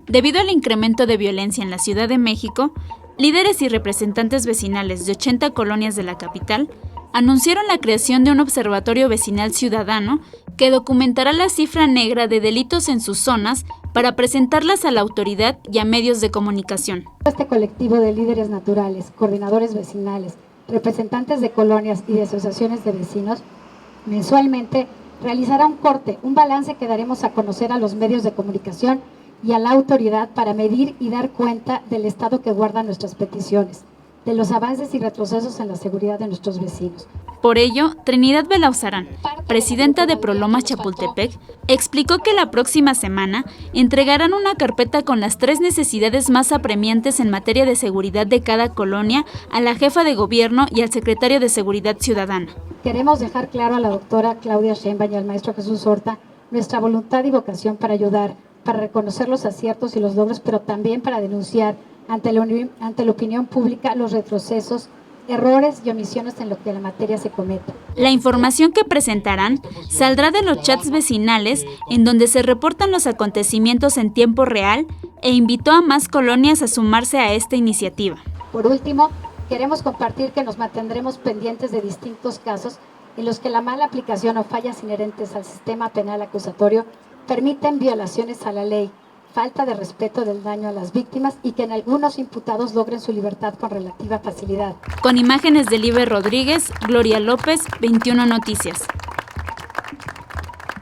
Debido al incremento de violencia en la Ciudad de México, líderes y representantes vecinales de 80 colonias de la capital anunciaron la creación de un observatorio vecinal ciudadano que documentará la cifra negra de delitos en sus zonas para presentarlas a la autoridad y a medios de comunicación. Este colectivo de líderes naturales, coordinadores vecinales, representantes de colonias y de asociaciones de vecinos, mensualmente realizará un balance que daremos a conocer a los medios de comunicación y a la autoridad para medir y dar cuenta del estado que guardan nuestras peticiones, de los avances y retrocesos en la seguridad de nuestros vecinos. Por ello, Trinidad Belauzarán, presidenta de Prolomas Chapultepec, explicó que la próxima semana entregarán una carpeta con las 3 necesidades más apremiantes en materia de seguridad de cada colonia a la jefa de gobierno y al secretario de Seguridad Ciudadana. Queremos dejar claro a la doctora Claudia Sheinbaum y al maestro Jesús Horta nuestra voluntad y vocación para ayudar, para reconocer los aciertos y los logros, pero también para denunciar ante la opinión pública los retrocesos, errores y omisiones en lo que la materia se cometa. La información que presentarán saldrá de los chats vecinales en donde se reportan los acontecimientos en tiempo real e invitó a más colonias a sumarse a esta iniciativa. Por último, queremos compartir que nos mantendremos pendientes de distintos casos en los que la mala aplicación o fallas inherentes al sistema penal acusatorio permiten violaciones a la ley, falta de respeto del daño a las víctimas y que en algunos imputados logren su libertad con relativa facilidad. Con imágenes de Liber Rodríguez, Gloria López, 21 Noticias.